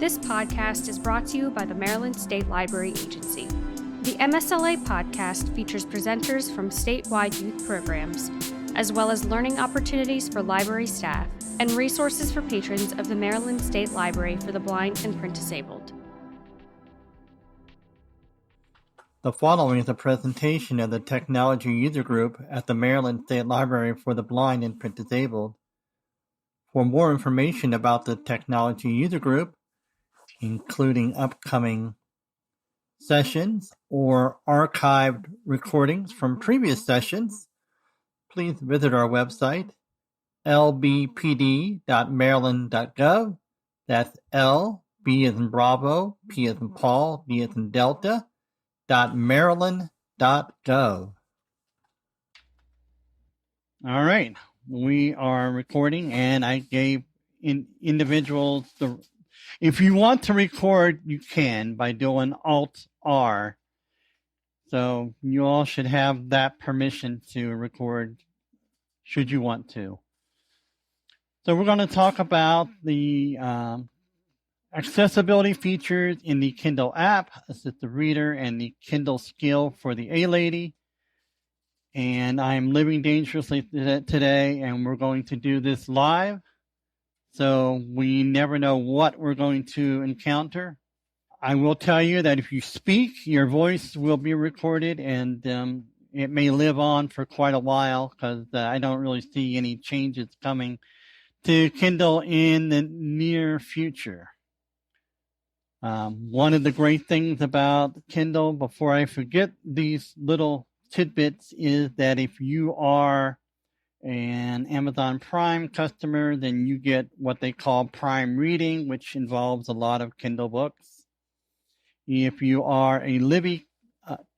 This podcast is brought to you by the Maryland State Library Agency. The MSLA podcast features presenters from statewide youth programs, as well as learning opportunities for library staff and resources for patrons of the Maryland State Library for the Blind and Print Disabled. The following is a presentation of the Technology User Group at the Maryland State Library for the Blind and Print Disabled. For more information about the Technology User Group, including upcoming sessions or archived recordings from previous sessions, please visit our website, lbpd.maryland.gov. That's L, B as in Bravo, P as in Paul, D as in Delta, .maryland.gov. All right, we are recording, and I gave individuals the. If you want to record, you can by doing Alt-R. So you all should have that permission to record should you want to. So we're going to talk about the accessibility features in the Kindle app, assistive reader, and the Kindle skill for the A-Lady. And I'm living dangerously today, and we're going to do this live. So we never know what we're going to encounter. I will tell you that if you speak, your voice will be recorded, and it may live on for quite a while because I don't really see any changes coming to Kindle in the near future. One of the great things about Kindle, before I forget these little tidbits, is that if you are an Amazon Prime customer, then you get what they call Prime Reading, which involves a lot of Kindle books. If you are a Libby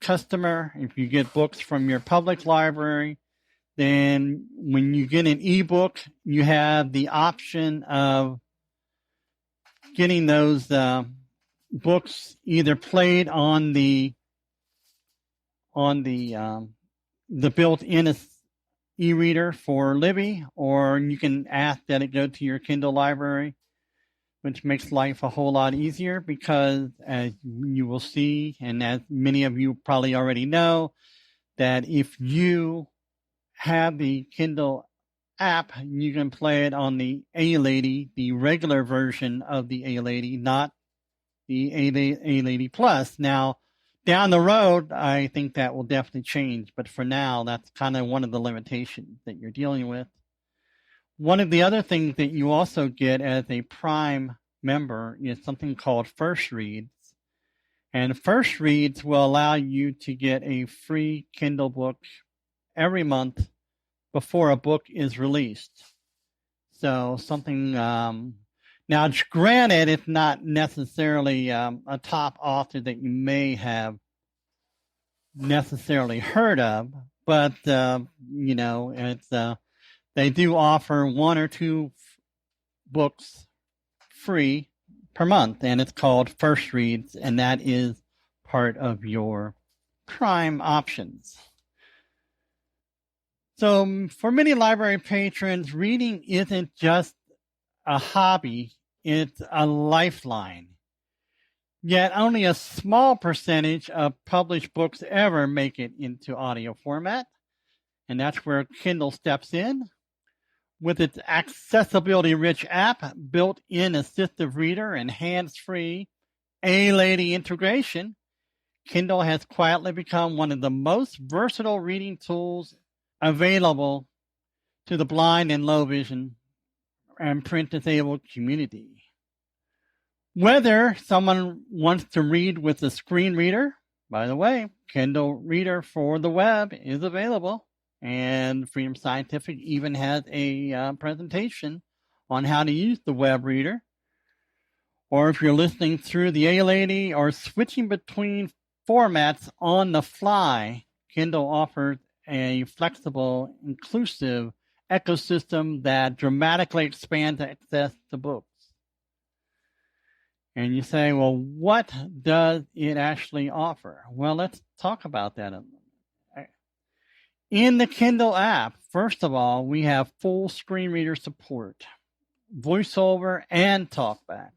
customer, if you get books from your public library, then when you get an ebook, you have the option of getting those books either played on the built-in e-reader for Libby, or you can ask that it go to your Kindle library, which makes life a whole lot easier because, as you will see, and as many of you probably already know, that if you have the Kindle app, you can play it on the A-Lady, the regular version of the A-Lady, not the A-Lady Plus. Now, down the road, I think that will definitely change, but for now, that's kind of one of the limitations that you're dealing with. One of the other things that you also get as a Prime member is something called First Reads, and First Reads will allow you to get a free Kindle book every month before a book is released. So something, now granted, it's not necessarily a top author that you may have necessarily heard of, but, it's, they do offer one or two books free per month, and it's called First Reads, and that is part of your Prime options. So for many library patrons, reading isn't just a hobby, it's a lifeline. Yet only a small percentage of published books ever make it into audio format, and that's where Kindle steps in. With its accessibility-rich app, built-in assistive reader, and hands-free A-Lady integration, Kindle has quietly become one of the most versatile reading tools available to the blind and low vision and print disabled community. Whether someone wants to read with a screen reader, by the way, Kindle Reader for the web is available, and Freedom Scientific even has a presentation on how to use the web reader. Or if you're listening through the A-Lady or switching between formats on the fly, Kindle offers a flexible, inclusive ecosystem that dramatically expands access to books. And you say, well, what does it actually offer? Well, let's talk about that. In the Kindle app, first of all, we have full screen reader support, VoiceOver, and TalkBack.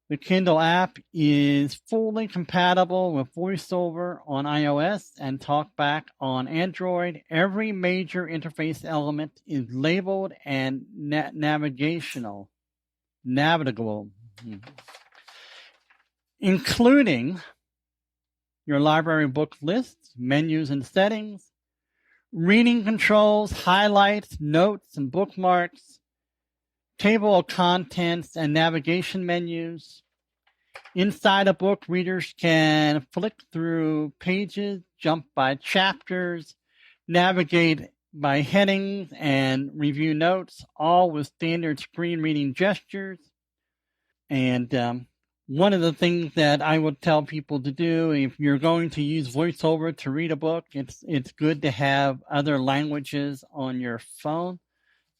The Kindle app is fully compatible with VoiceOver on iOS and TalkBack on Android. Every major interface element is labeled and navigable, including your library book lists, menus and settings, reading controls, highlights, notes and bookmarks, table of contents and navigation menus. Inside a book, readers can flick through pages, jump by chapters, navigate by headings, and review notes, all with standard screen reading gestures. And one of the things that I would tell people to do, if you're going to use VoiceOver to read a book, it's good to have other languages on your phone,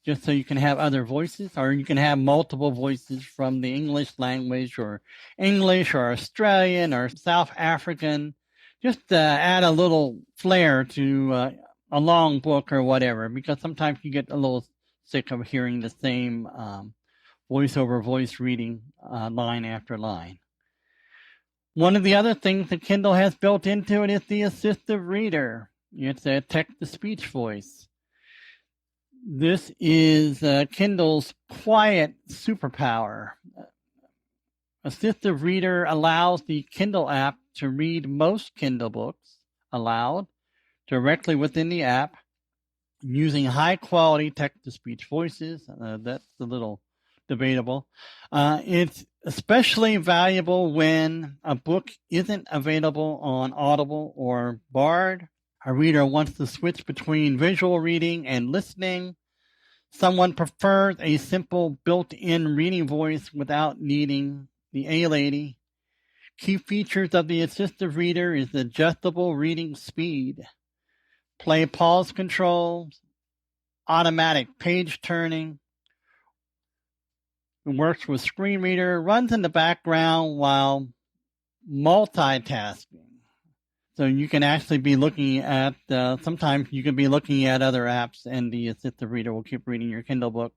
just so you can have other voices, or you can have multiple voices from the English language, or English, or Australian, or South African, just to add a little flair to a long book or whatever, because sometimes you get a little sick of hearing the same VoiceOver voice reading line after line. One of the other things that Kindle has built into it is the assistive reader. It's a text-to-speech voice. This is Kindle's quiet superpower. Assistive Reader allows the Kindle app to read most Kindle books aloud directly within the app using high-quality text-to-speech voices. That's a little debatable. It's especially valuable when a book isn't available on Audible or Bard. A reader wants to switch between visual reading and listening. Someone prefers a simple built-in reading voice without needing the A-Lady. Key features of the assistive reader is adjustable reading speed, play-pause controls, automatic page turning. It works with screen reader, runs in the background while multitasking. So you can actually be looking at, sometimes you can be looking at other apps and the assistive reader will keep reading your Kindle book.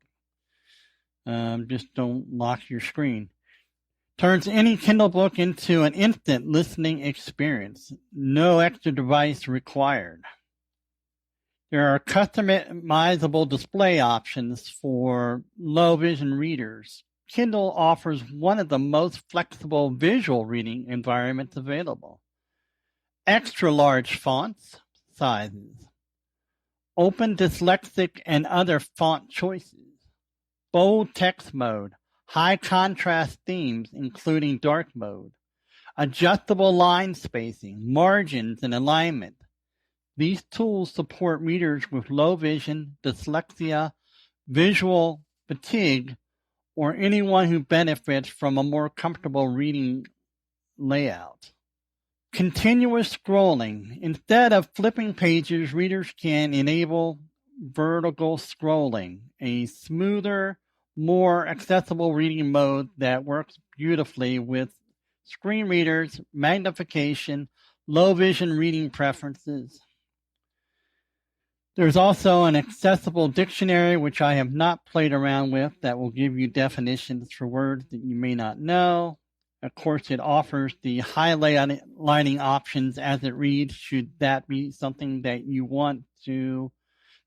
Just don't lock your screen. Turns any Kindle book into an instant listening experience. No extra device required. There are customizable display options for low vision readers. Kindle offers one of the most flexible visual reading environments available. Extra large fonts, sizes, open dyslexic and other font choices, bold text mode, high contrast themes including dark mode, adjustable line spacing, margins, and alignment. These tools support readers with low vision, dyslexia, visual fatigue, or anyone who benefits from a more comfortable reading layout. Continuous scrolling. Instead of flipping pages, readers can enable vertical scrolling, a smoother, more accessible reading mode that works beautifully with screen readers, magnification, low vision reading preferences. There's also an accessible dictionary, which I have not played around with, that will give you definitions for words that you may not know. Of course, it offers the highlighting options as it reads, should that be something that you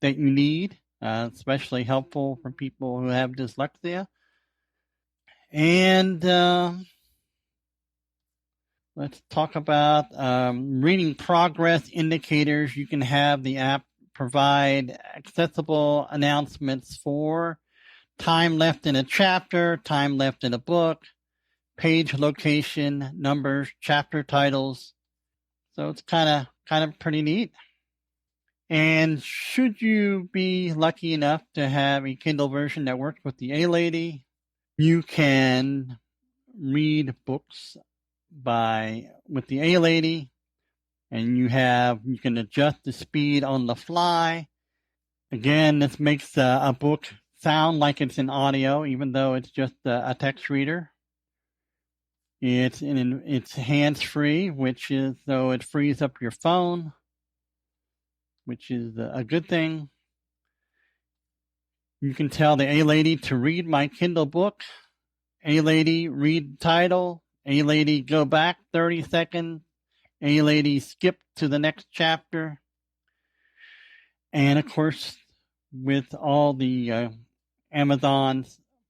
need, especially helpful for people who have dyslexia. And let's talk about reading progress indicators. You can have the app provide accessible announcements for time left in a chapter, time left in a book, page location, numbers, chapter titles. So it's kind of pretty neat. And should you be lucky enough to have a Kindle version that works with the A-Lady, you can read books with the A-Lady, and you can adjust the speed on the fly. Again, this makes a book sound like it's in audio, even though it's just a text reader. It's hands-free, so it frees up your phone, which is a good thing. You can tell the A-Lady to read my Kindle book, A lady, read the title. A lady, go back 30 seconds. A lady, skip to the next chapter. And of course, with all the Amazon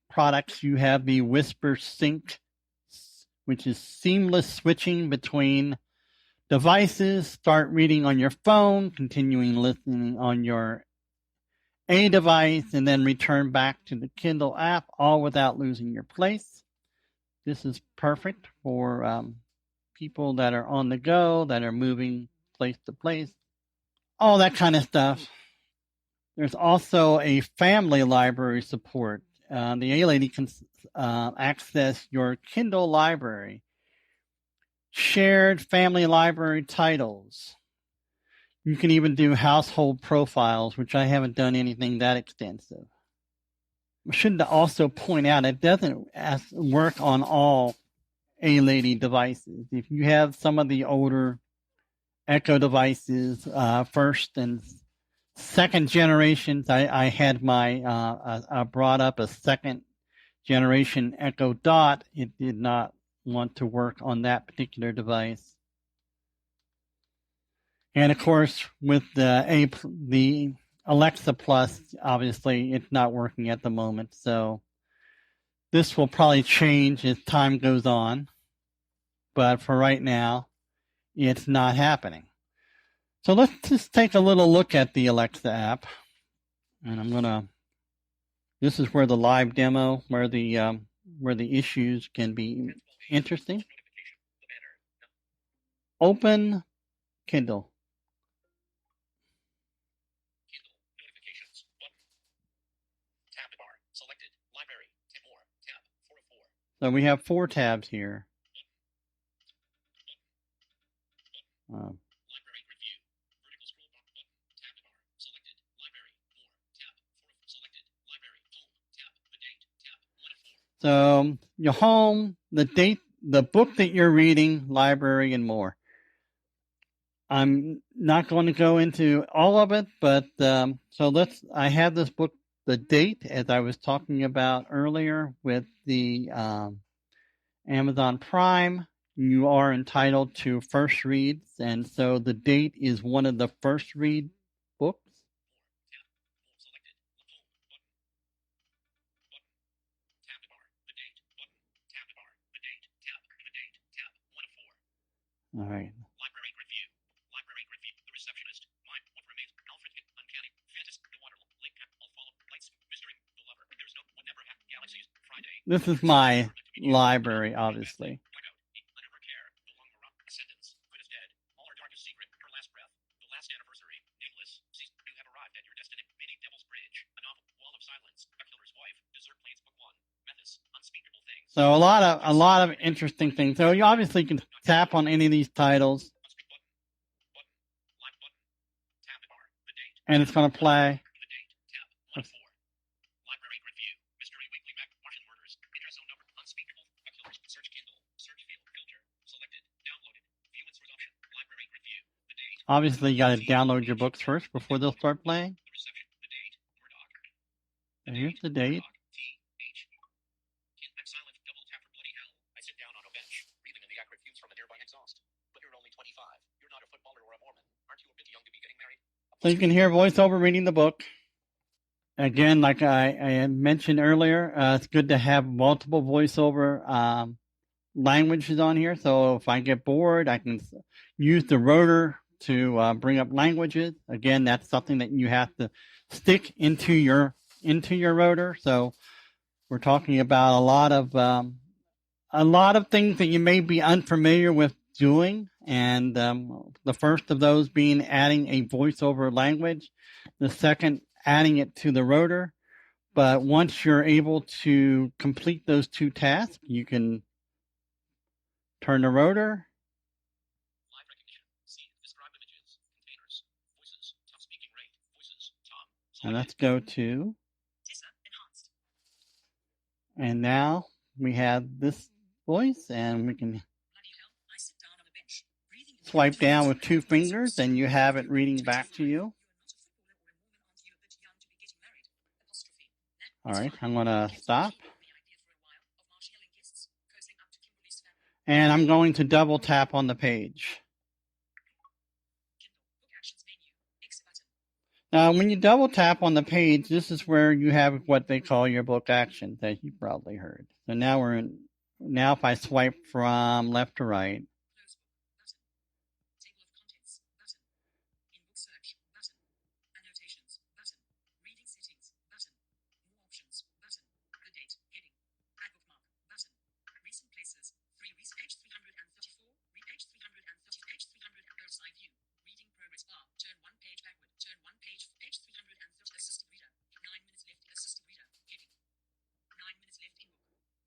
products, you have the Whisper Sync, which is seamless switching between devices. Start reading on your phone, continuing listening on your A device, and then return back to the Kindle app, all without losing your place. This is perfect for people that are on the go, that are moving place to place, all that kind of stuff. There's also a family library support. The A-Lady can access your Kindle library, shared family library titles. You can even do household profiles, which I haven't done anything that extensive. I should also point out it doesn't work on all A-Lady devices. If you have some of the older Echo devices, first and second generations, I had I brought up a second generation Echo Dot. It did not want to work on that particular device. And of course, with the Alexa Plus, obviously it's not working at the moment. So this will probably change as time goes on. But for right now, it's not happening. So let's just take a little look at the Alexa app. And this is where the live demo, where the issues can be interesting. Open Kindle. So we have 4 tabs here. So your home, the date, the book that you're reading, library, and more. I'm not going to go into all of it, but I have this book, the date, as I was talking about earlier with the Amazon Prime. You are entitled to first reads, and so the date is one of the first read books. All right. Library review. The receptionist. Mine. What remains? Alfred. Uncanny. Fantasy. The water. Lake. All follow. Lights. Mystery. The lover. There's no. What never happened. Galaxies. Friday. This is my library, obviously. So a lot of interesting things. So you obviously can tap on any of these titles, and it's going to play. Obviously, you got to download your books first before they'll start playing. And here's the date. So you can hear VoiceOver reading the book. Again, like I mentioned earlier, it's good to have multiple VoiceOver languages on here. So if I get bored, I can use the rotor to bring up languages. Again, that's something that you have to stick into your rotor. So we're talking about a lot of things that you may be unfamiliar with doing, and the first of those being adding a VoiceOver language, the second adding it to the rotor. But once you're able to complete those 2 tasks, you can turn the rotor. And let's go to, and now we have this voice, and we can swipe down with 2 fingers, and you have it reading back to you. All right, I'm going to stop. And I'm going to double tap on the page. Now, when you double tap on the page, this is where you have what they call your book actions, as you probably heard. So now if I swipe from left to right,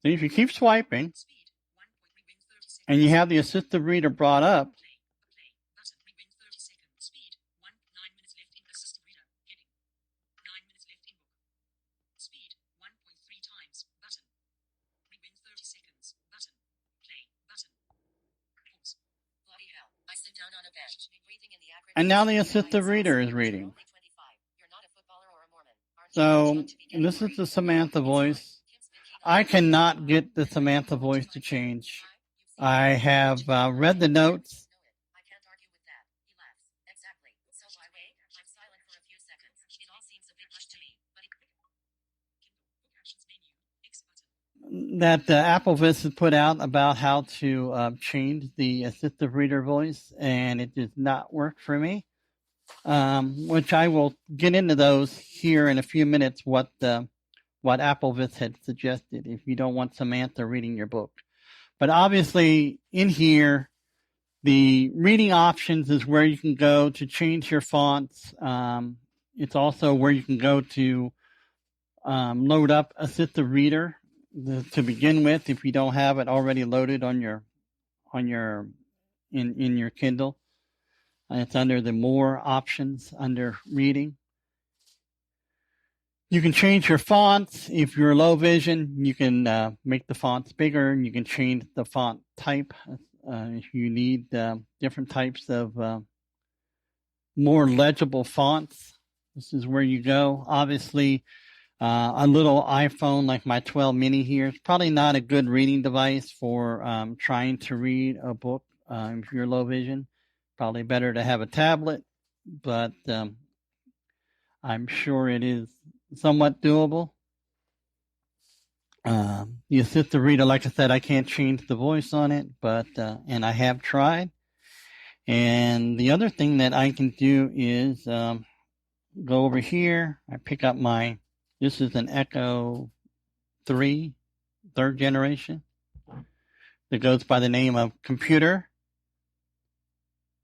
so if you keep swiping and you have the assistive reader brought up, and now the assistive reader is reading. So this is the Samantha voice. I cannot get the Samantha voice to change. I have read the notes. That AppleVis has put out about how to change the assistive reader voice, and it does not work for me. Which I will get into those here in a few minutes. What AppleVis had suggested if you don't want Samantha reading your book. But obviously, in here, the reading options is where you can go to change your fonts. It's also where you can go to load up Assistive Reader to begin with if you don't have it already loaded in your Kindle. It's under the More options under Reading. You can change your fonts. If you're low vision, you can make the fonts bigger, and you can change the font type if you need different types of more legible fonts. This is where you go. Obviously, a little iPhone like my 12 mini here is probably not a good reading device for trying to read a book if you're low vision. Probably better to have a tablet, but I'm sure it is somewhat doable. The assistive reader, like I said, I can't change the voice on it, but and I have tried. And the other thing that I can do is go over here. I pick up this is an Echo 3, third generation, that goes by the name of Computer.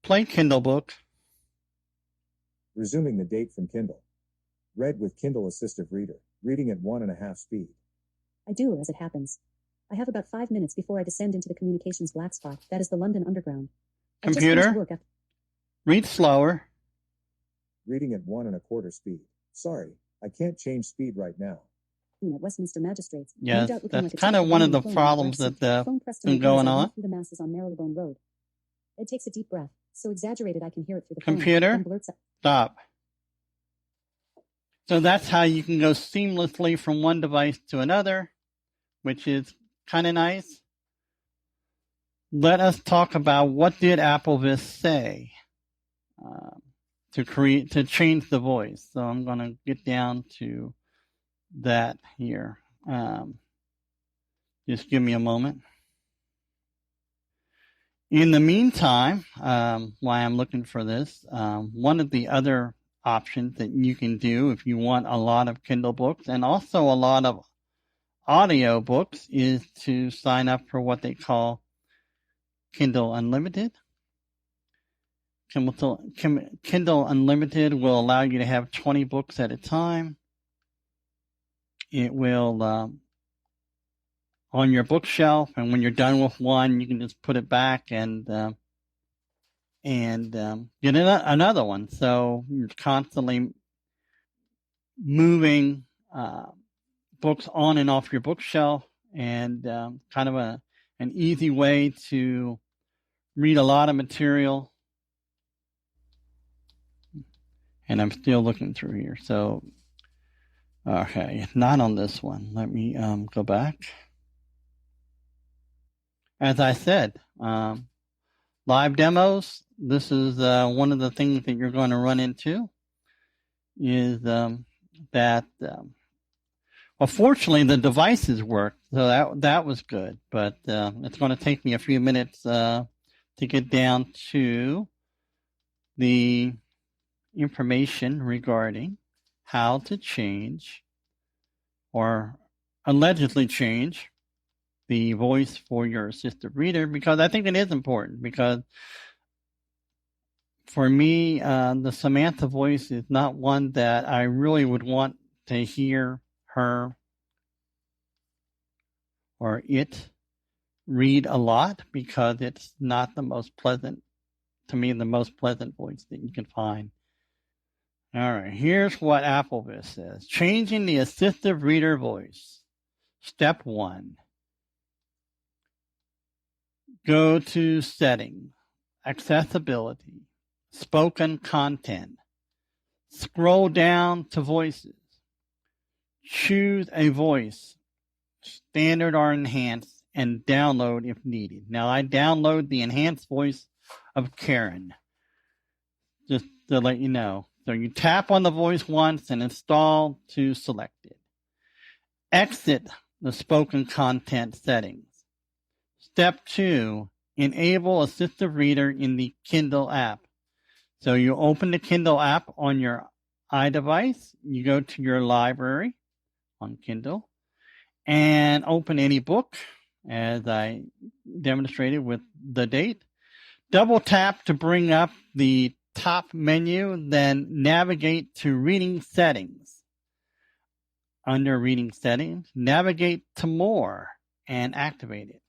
Play Kindle book. Resuming the date from Kindle. Read with Kindle Assistive Reader. Reading at 1.5 speed. I do, as it happens. I have about 5 minutes before I descend into the communications black spot, that is the London Underground. Computer, read slower. Reading at 1.25 speed. Sorry, I can't change speed right now. At Westminster Magistrates. Yes, that's kind of one of the problems that's been going on. Through the masses on Marylebone Road. It takes a deep breath, so exaggerated I can hear it through the Computer, phone. stop. So that's how you can go seamlessly from one device to another, which is kind of nice. Let us talk about what did AppleVis say to change the voice. So I'm going to get down to that here. Just give me a moment. In the meantime, while I'm looking for this, one of the other options that you can do if you want a lot of Kindle books and also a lot of audio books is to sign up for what they call Kindle Unlimited. Kindle Unlimited will allow you to have 20 books at a time. It will on your bookshelf, and when you're done with one, you can just put it back and get another one. So you're constantly moving books on and off your bookshelf, and kind of an easy way to read a lot of material. And I'm still looking through here. So, okay, not on this one. Let me go back. as I said, live demos, this is one of the things that you're going to run into is that, well, fortunately, the devices work, so that was good. But it's going to take me a few minutes to get down to the information regarding how to change or allegedly change the voice for your assistive reader, because I think it is important, because for me, the Samantha voice is not one that I really would want to hear her or it read a lot, because it's not the most pleasant, to me, the most pleasant voice that you can find. All right, here's what AppleVis says. Changing the assistive reader voice. Step 1. Go to Settings, Accessibility, Spoken Content. Scroll down to Voices. Choose a voice, standard or enhanced, and download if needed. Now, I download the enhanced voice of Karen, just to let you know. So you tap on the voice once and install to select it. Exit the spoken content settings. Step 2, enable assistive reader in the Kindle app. So you open the Kindle app on your iDevice, you go to your library on Kindle, and open any book, as I demonstrated with the date. Double tap to bring up the top menu, then navigate to Reading Settings. Under Reading Settings, navigate to More and activate it.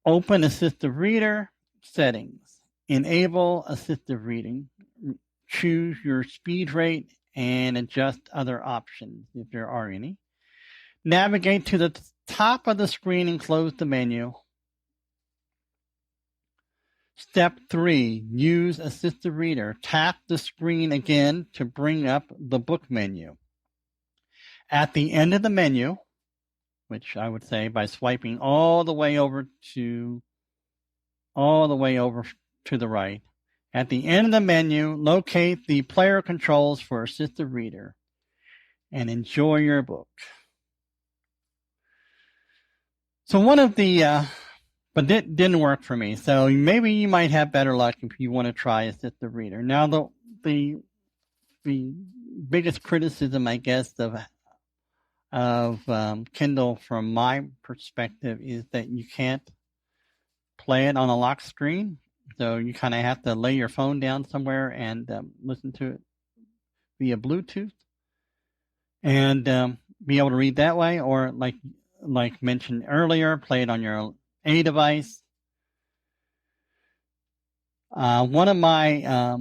Open Assistive Reader Settings. Enable Assistive Reading. Choose your speed rate and adjust other options if there are any. Navigate to the top of the screen and close the menu. Step 3, use Assistive Reader. Tap the screen again to bring up the book menu. At the end of the menu, which I would say by swiping all the way over to the right, at the end of the menu, locate the player controls for Assistive Reader and enjoy your book. So one of the but it didn't work for me. So maybe you might have better luck if you want to try Assistive Reader. Now, the biggest criticism, I guess, of Kindle from my perspective is that you can't play it on a lock screen. So you kind of have to lay your phone down somewhere and listen to it via Bluetooth and be able to read that way, or like mentioned earlier, play it on your A device. One of my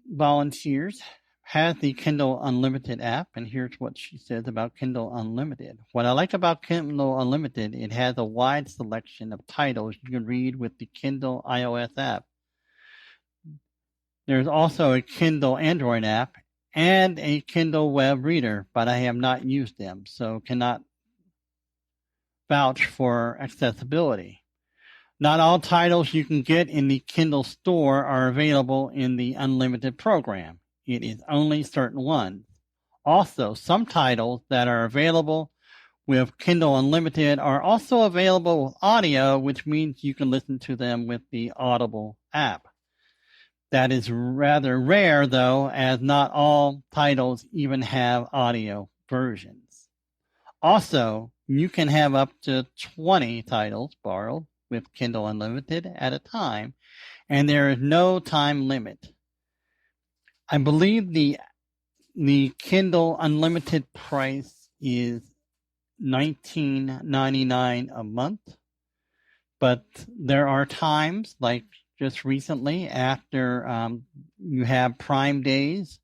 volunteers has the Kindle Unlimited app, and here's what she says about Kindle Unlimited. What I like about Kindle Unlimited, it has a wide selection of titles you can read with the Kindle iOS app. There's also a Kindle Android app and a Kindle web reader, but I have not used them, so cannot vouch for accessibility. Not all titles you can get in the Kindle store are available in the Unlimited program. It is only certain ones. Also, some titles that are available with Kindle Unlimited are also available with audio, which means you can listen to them with the Audible app. That is rather rare, though, as not all titles even have audio versions. Also, you can have up to 20 titles borrowed with Kindle Unlimited at a time, and there is no time limit. I believe the Kindle Unlimited price is $19.99 a month, but there are times, like just recently, after you have Prime Days,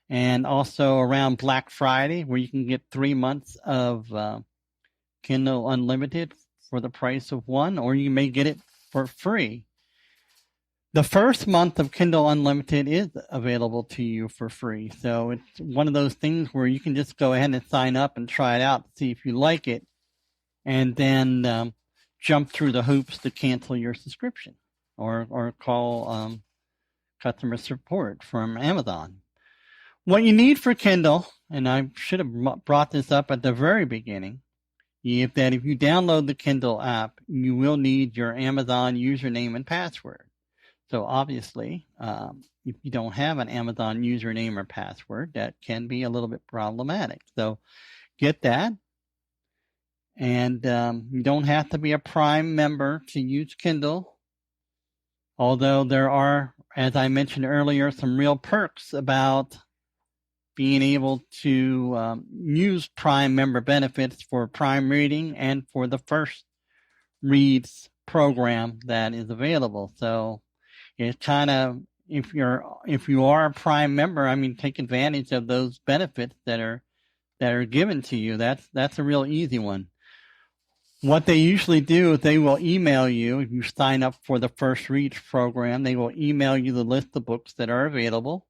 and also around Black Friday, where you can get 3 months of Kindle Unlimited for the price of one, or you may get it for free. The first month of Kindle Unlimited is available to you for free. So it's one of those things where you can just go ahead and sign up and try it out, see if you like it, and then jump through the hoops to cancel your subscription or call customer support from Amazon. What you need for Kindle, and I should have brought this up at the very beginning, if you download the Kindle app, you will need your Amazon username and password. So obviously, if you don't have an Amazon username or password, that can be a little bit problematic. So get that. And you don't have to be a Prime member to use Kindle, although there are, as I mentioned earlier, some real perks about being able to use Prime member benefits for Prime Reading and for the First Reads program that is available. So it's kind of, if you are a Prime member, I mean, take advantage of those benefits that are given to you. That's a real easy one. What they usually do is they will email you. If you sign up for the First Reads program, they will email you the list of books that are available.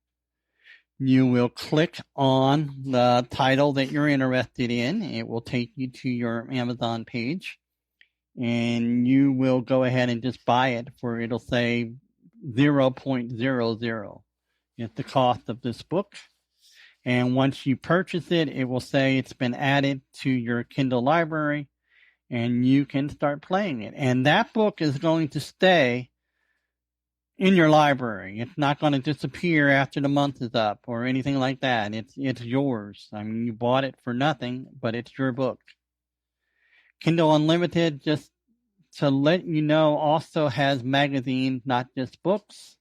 You will click on the title that you're interested in. It will take you to your Amazon page, and you will go ahead and just buy it for, it'll say 0.00. It's the cost of this book. And once you purchase it, it will say it's been added to your Kindle library, and you can start playing it. And that book is going to stay in your library. It's not going to disappear after the month is up or anything like that. It's yours. I mean, you bought it for nothing, but it's your book. Kindle Unlimited, just to let you know, also has magazines, not just books.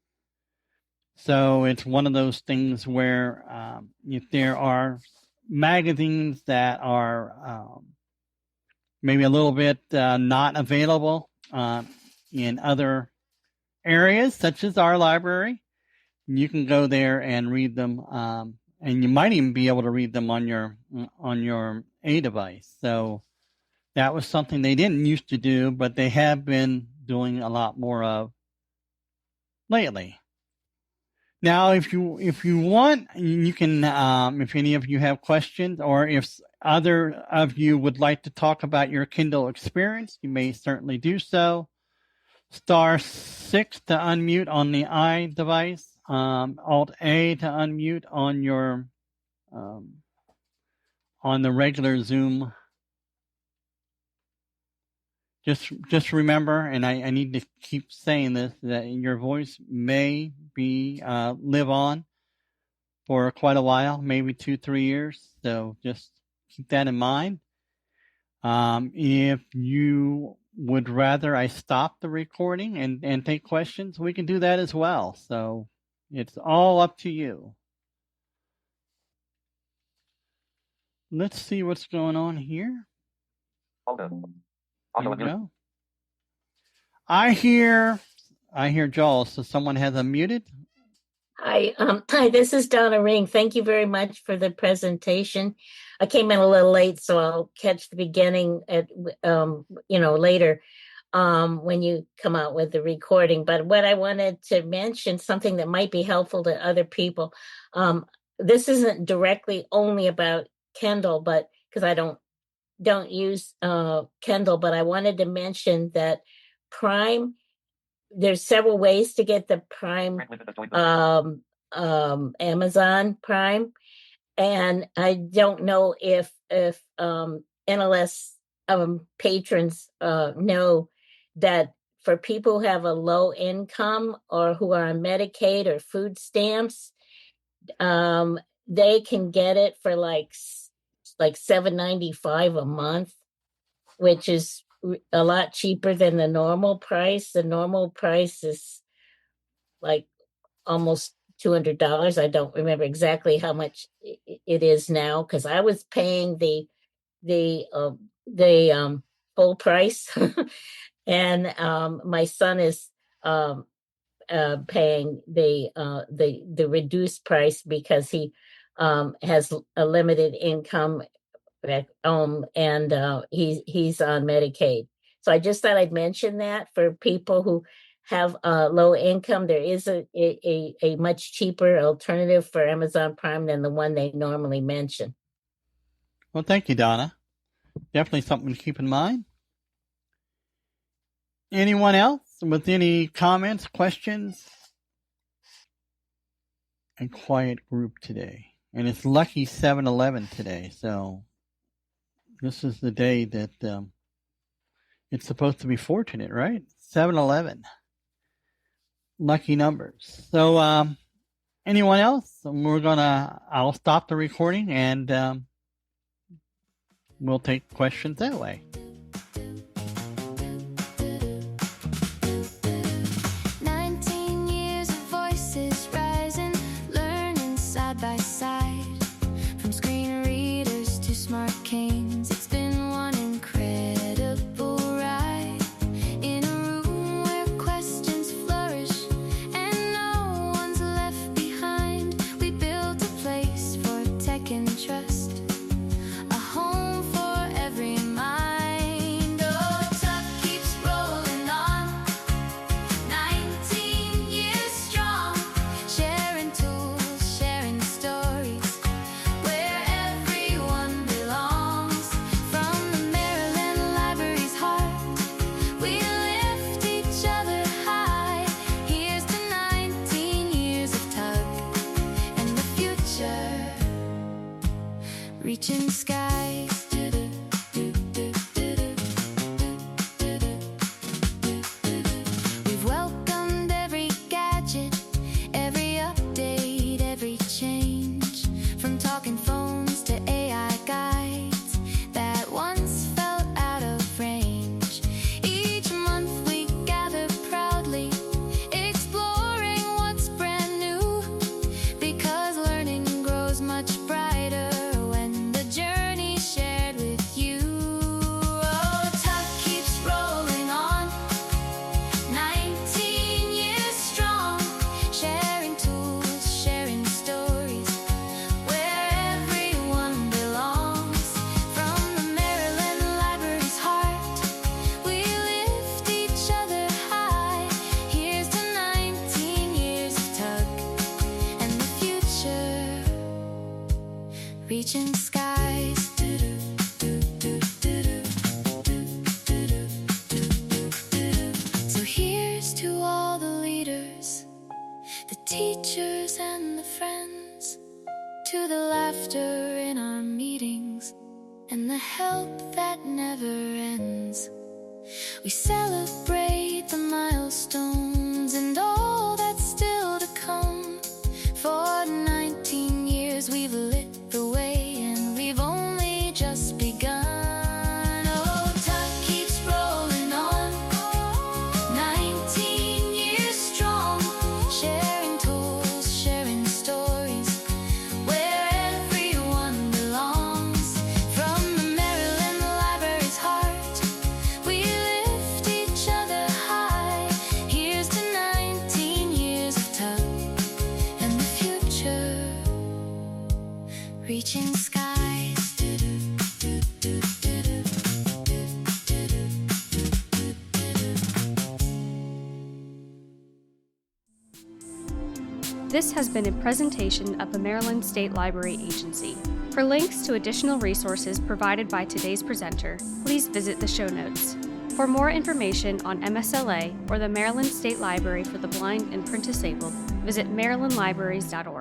So it's one of those things where if there are magazines that are maybe a little bit not available in other areas, such as our library, you can go there and read them, and you might even be able to read them on your A device. So that was something they didn't used to do, but they have been doing a lot more of lately. Now, if you want, you can, if any of you have questions, or if other of you would like to talk about your Kindle experience, you may certainly do so. *6 to unmute on the iDevice, Alt-A to unmute on your on the regular Zoom. Just remember, and I need to keep saying this, that your voice may be live on for quite a while, maybe 2-3 years. So just keep that in mind. If you would rather I stop the recording and take questions, we can do that as well. So it's all up to you. Let's see what's going on here. Here we go. I hear Joel. So someone has unmuted. Hi, this is Donna Ring. Thank you very much for the presentation. I came in a little late, so I'll catch the beginning at later when you come out with the recording. But what I wanted to mention, something that might be helpful to other people. This isn't directly only about Kindle, but because I don't use Kindle, but I wanted to mention that Prime. There's several ways to get the Prime, Amazon Prime, and I don't know if NLS patrons know that for people who have a low income or who are on Medicaid or food stamps, they can get it for like $7.95 a month, which is a lot cheaper than the normal price. The normal price is like almost $200. I don't remember exactly how much it is now because I was paying the full price, and my son is paying the reduced price because he has a limited income. And he's on Medicaid. So I just thought I'd mention that for people who have low income. There is a much cheaper alternative for Amazon Prime than the one they normally mention. Well, thank you, Donna. definitely something to keep in mind. Anyone else with any comments, questions? A quiet group today. And it's lucky 7-Eleven today, so this is the day that it's supposed to be fortunate, right? 7-Eleven. Lucky numbers. So anyone else? I'll stop the recording and we'll take questions that way. Reaching skies. We've welcomed every gadget, every update, every change, from talking phones to AI guides that once felt out of range. Each month we gather proudly, exploring what's brand new, because learning grows much brighter when the journey shared with you. Oh, TUG keeps rolling on, 19 years strong, sharing tools, sharing stories, where everyone belongs. From the Maryland Library's heart, we lift each other high. Here's to 19 years of TUG and the future, reaching skies. So here's to all the leaders, the teachers and the friends, to the laughter in our meetings and the help that never ends. We celebrate the milestones and all that's still to come. For 19 years we've lit the way, and we've only just begun. Oh, TUG keeps rolling on, 19 years strong, sharing tools, sharing stories, where everyone belongs. From the Maryland Library's heart, we lift each other high. Here's to 19 years of TUG and the future, reaching skies. This has been a presentation of the Maryland State Library Agency. For links to additional resources provided by today's presenter, please visit the show notes. For more information on MSLA or the Maryland State Library for the Blind and Print Disabled, visit marylandlibraries.org.